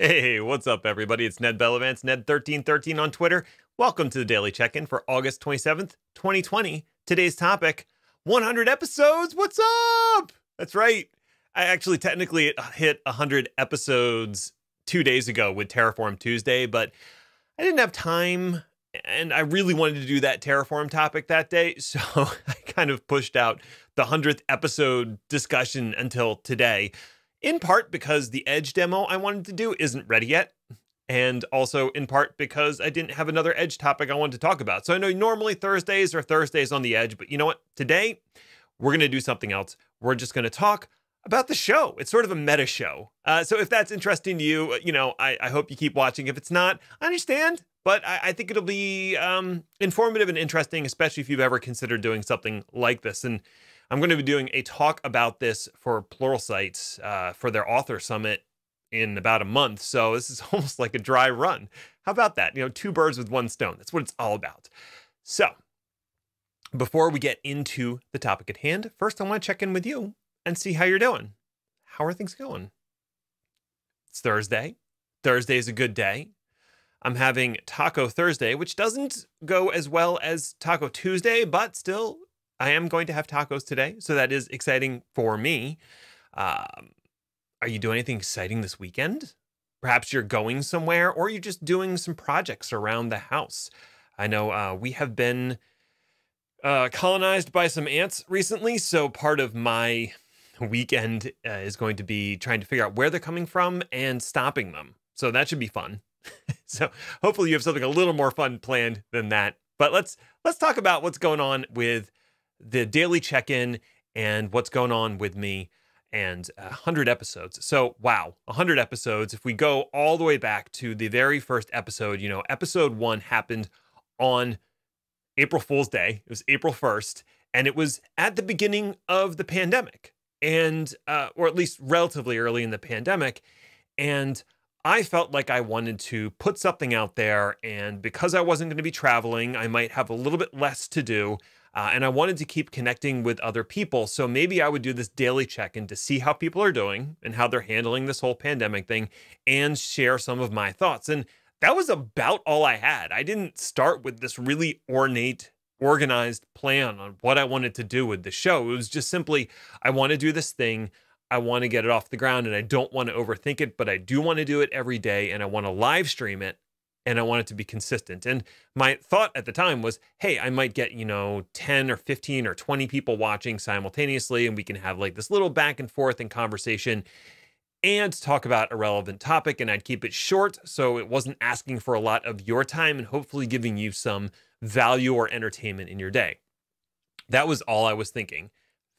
Hey, what's up, everybody? It's Ned Bellavance, Ned1313 on Twitter. Welcome to the Daily Check-In for August 27th, 2020. Today's topic, 100 episodes. What's up? That's right. I actually technically hit 100 episodes 2 days ago with Terraform Tuesday, but I didn't have time, and I really wanted to do that Terraform topic that day, so I kind of pushed out the 100th episode discussion until today. In part because the Edge demo I wanted to do isn't ready yet, and also in part because I didn't have another Edge topic I wanted to talk about. So I know normally Thursdays are Thursdays on the Edge, but you know what? Today, we're going to do something else. We're just going to talk about the show. It's sort of a meta show. So if that's interesting to you, I hope you keep watching. If it's not, I understand, but I think it'll be informative and interesting, especially if you've ever considered doing something like this. And I'm going to be doing a talk about this for Pluralsight for their author summit in about a month. So this is almost like a dry run. How about that? Two birds with one stone. That's what it's all about. So before we get into the topic at hand, first I want to check in with you and see how you're doing. How are things going? It's Thursday. Thursday is a good day. I'm having Taco Thursday, which doesn't go as well as Taco Tuesday, but still, I am going to have tacos today, so that is exciting for me. Are you doing anything exciting this weekend? Perhaps you're going somewhere, or you're just doing some projects around the house. I know we have been colonized by some ants recently, so part of my weekend is going to be trying to figure out where they're coming from and stopping them. So that should be fun. So hopefully you have something a little more fun planned than that. But let's talk about what's going on with the daily check-in and what's going on with me and 100 episodes. So, wow, 100 episodes. If we go all the way back to the very first episode, episode 1 happened on April Fool's Day. It was April 1st, and it was at the beginning of the pandemic, and or at least relatively early in the pandemic. And I felt like I wanted to put something out there, and because I wasn't going to be traveling, I might have a little bit less to do. And I wanted to keep connecting with other people. So maybe I would do this daily check-in to see how people are doing and how they're handling this whole pandemic thing and share some of my thoughts. And that was about all I had. I didn't start with this really ornate, organized plan on what I wanted to do with the show. It was just simply, I want to do this thing. I want to get it off the ground, and I don't want to overthink it, but I do want to do it every day, and I want to live stream it. And I want it to be consistent. And my thought at the time was, hey, I might get, 10 or 15 or 20 people watching simultaneously, and we can have like this little back and forth and conversation and talk about a relevant topic. And I'd keep it short, so it wasn't asking for a lot of your time and hopefully giving you some value or entertainment in your day. That was all I was thinking.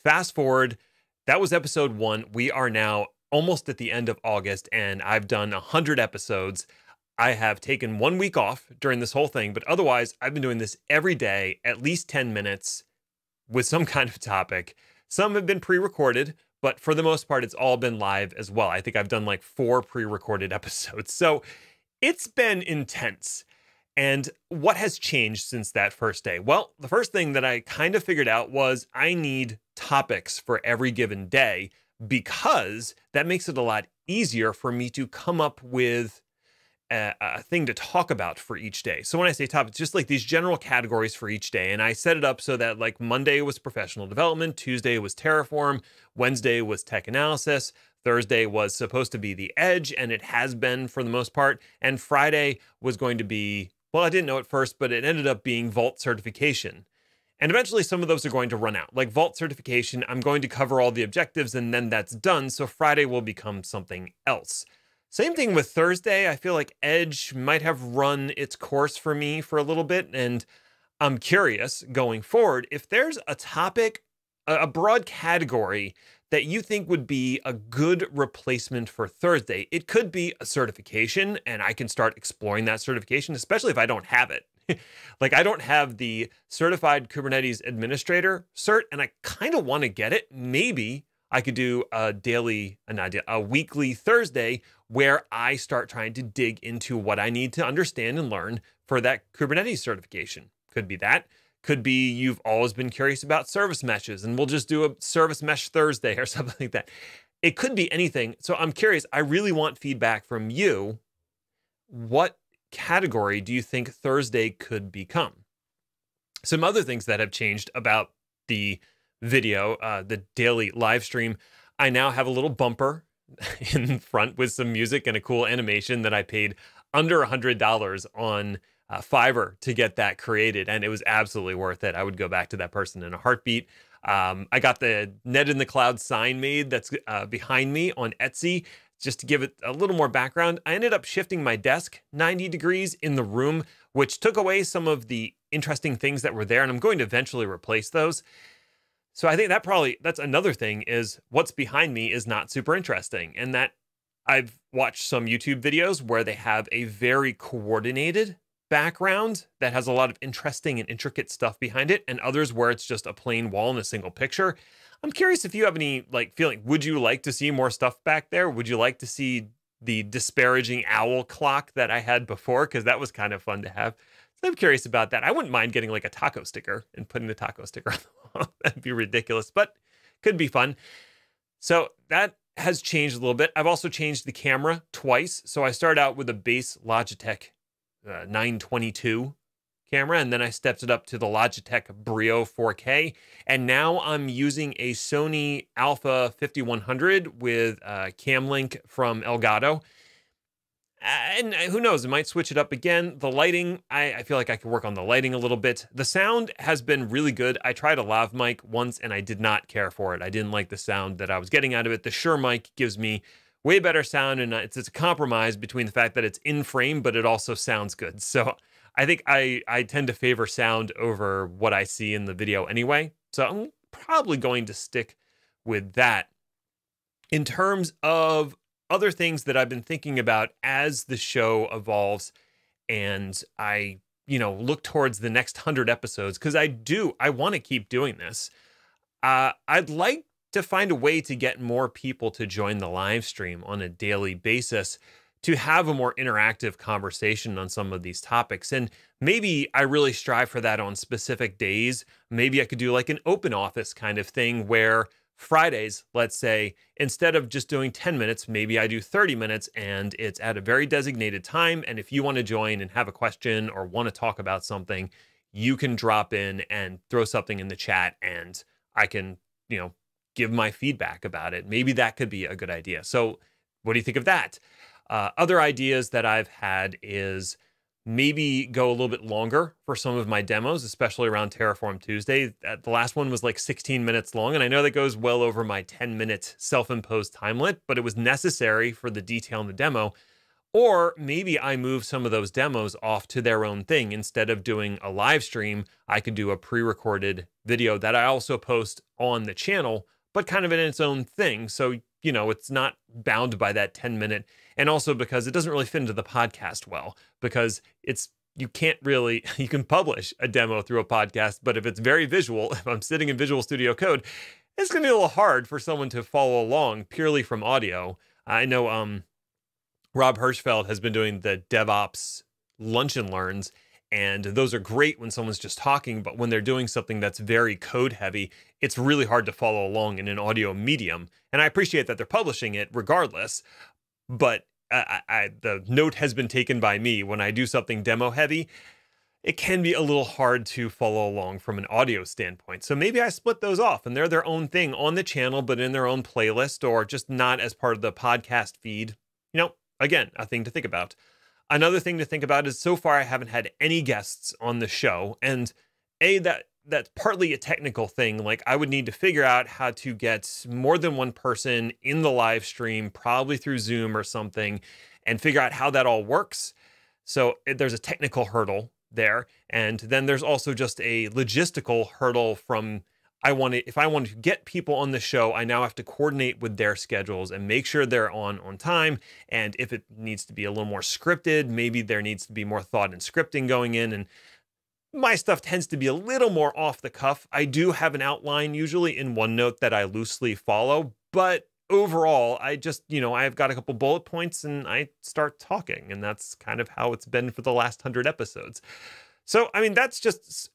Fast forward, that was episode 1. We are now almost at the end of August, and I've done 100 episodes. I have taken 1 week off during this whole thing, but otherwise I've been doing this every day, at least 10 minutes with some kind of topic. Some have been pre-recorded, but for the most part, it's all been live as well. I think I've done like 4 pre-recorded episodes. So it's been intense. And what has changed since that first day? Well, the first thing that I kind of figured out was I need topics for every given day, because that makes it a lot easier for me to come up with a thing to talk about for each day. So when I say topics, just like these general categories for each day. And I set it up so that like Monday was professional development, Tuesday was Terraform, Wednesday was tech analysis, Thursday was supposed to be the Edge, and it has been for the most part. And Friday was going to be, well, I didn't know at first, but it ended up being Vault certification. And eventually some of those are going to run out. Like Vault certification, I'm going to cover all the objectives and then that's done. So Friday will become something else. Same thing with Thursday. I feel like Edge might have run its course for me for a little bit, and I'm curious going forward if there's a topic, a broad category that you think would be a good replacement for Thursday. It could be a certification, and I can start exploring that certification, especially if I don't have it. Like I don't have the Certified Kubernetes Administrator cert, and I kind of want to get it. Maybe I could do a weekly Thursday where I start trying to dig into what I need to understand and learn for that Kubernetes certification. Could be that. Could be you've always been curious about service meshes, and we'll just do a service mesh Thursday or something like that. it could be anything. So I'm curious. I really want feedback from you. What category do you think Thursday could become? Some other things that have changed about the video, the daily live stream. I now have a little bumper in front with some music and a cool animation that I paid under $100 on Fiverr to get that created, and it was absolutely worth it. I would go back to that person in a heartbeat. I got the Ned in the Cloud sign made that's behind me on Etsy. Just to give it a little more background, I ended up shifting my desk 90 degrees in the room, which took away some of the interesting things that were there, and I'm going to eventually replace those. So I think that's another thing, is what's behind me is not super interesting. And that I've watched some YouTube videos where they have a very coordinated background that has a lot of interesting and intricate stuff behind it, and others where it's just a plain wall and a single picture. I'm curious if you have any feeling, would you like to see more stuff back there? Would you like to see the disparaging owl clock that I had before? Because that was kind of fun to have. So I'm curious about that. I wouldn't mind getting like a taco sticker and putting the taco sticker on the wall. That'd be ridiculous, but could be fun. So that has changed a little bit. I've also changed the camera twice. So I started out with a base Logitech 922 camera, and then I stepped it up to the Logitech Brio 4K, and now I'm using a Sony Alpha 5100 with Camlink from Elgato. And who knows, it might switch it up again. The lighting, I feel like I could work on the lighting a little bit. The sound has been really good. I tried a lav mic once and I did not care for it. I didn't like the sound that I was getting out of it. The Shure mic gives me way better sound, and it's a compromise between the fact that it's in frame, but it also sounds good. So I think I tend to favor sound over what I see in the video anyway. So I'm probably going to stick with that. In terms of other things that I've been thinking about as the show evolves and I, look towards the next 100 episodes, because I want to keep doing this. I'd like to find a way to get more people to join the live stream on a daily basis, to have a more interactive conversation on some of these topics. And maybe I really strive for that on specific days. Maybe I could do like an open office kind of thing where Fridays, let's say, instead of just doing 10 minutes, maybe I do 30 minutes and it's at a very designated time. And if you want to join and have a question or want to talk about something, you can drop in and throw something in the chat and I can, give my feedback about it. Maybe that could be a good idea. So what do you think of that? Other ideas that I've had is maybe go a little bit longer for some of my demos, especially around Terraform Tuesday. The last one was like 16 minutes long, and I know that goes well over my 10-minute self-imposed time limit, but it was necessary for the detail in the demo. Or maybe I move some of those demos off to their own thing. Instead of doing a live stream, I could do a pre-recorded video that I also post on the channel, but kind of in its own thing. So, it's not bound by that 10-minute. And also because it doesn't really fit into the podcast well, because you can publish a demo through a podcast, but if it's very visual, if I'm sitting in Visual Studio Code, it's going to be a little hard for someone to follow along purely from audio. I know Rob Hirschfeld has been doing the DevOps Lunch and Learns, and those are great when someone's just talking, but when they're doing something that's very code heavy, it's really hard to follow along in an audio medium. And I appreciate that they're publishing it regardless, but the note has been taken by me when I do something demo heavy. It can be a little hard to follow along from an audio standpoint. So maybe I split those off and they're their own thing on the channel, but in their own playlist, or just not as part of the podcast feed. Again, a thing to think about. Another thing to think about is so far I haven't had any guests on the show. And that's partly a technical thing. Like I would need to figure out how to get more than one person in the live stream, probably through Zoom or something, and figure out how that all works. So there's a technical hurdle there. And then there's also just a logistical hurdle from if I want to get people on the show, I now have to coordinate with their schedules and make sure they're on time. And if it needs to be a little more scripted, maybe there needs to be more thought and scripting going in. And my stuff tends to be a little more off the cuff. I do have an outline usually in OneNote that I loosely follow, but overall, I just, I've got a couple bullet points and I start talking, and that's kind of how it's been for the last 100 episodes. So, that's just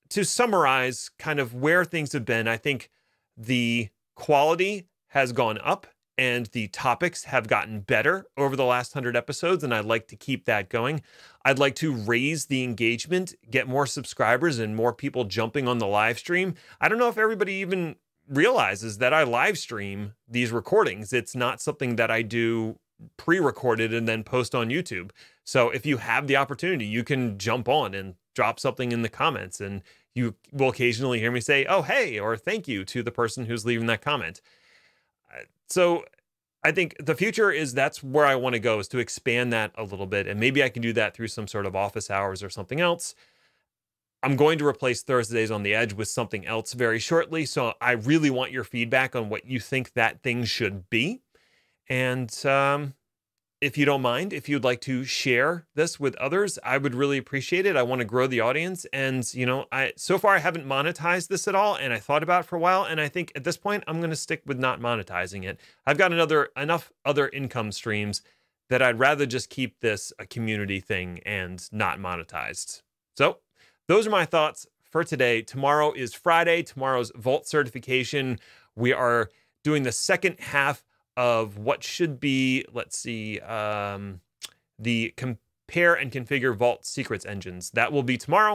to summarize kind of where things have been. I think the quality has gone up and the topics have gotten better over the last 100 episodes, and I'd like to keep that going. I'd like to raise the engagement, get more subscribers and more people jumping on the live stream. I don't know if everybody even realizes that I live stream these recordings. It's not something that I do pre-recorded and then post on YouTube. So if you have the opportunity, you can jump on and drop something in the comments, and you will occasionally hear me say, oh, hey, or thank you to the person who's leaving that comment. So I think the future is that's where I want to go, is to expand that a little bit. And maybe I can do that through some sort of office hours or something else. I'm going to replace Thursdays on the Edge with something else very shortly. So I really want your feedback on what you think that thing should be. And if you don't mind, if you'd like to share this with others, I would really appreciate it. I want to grow the audience. And, you know, so far I haven't monetized this at all. And I thought about it for a while. And I think at this point, I'm going to stick with not monetizing it. I've got enough other income streams that I'd rather just keep this a community thing and not monetized. So those are my thoughts for today. Tomorrow is Friday. Tomorrow's Vault certification. We are doing the second half of what should be, let's see, the compare and configure Vault secrets engines. That will be tomorrow.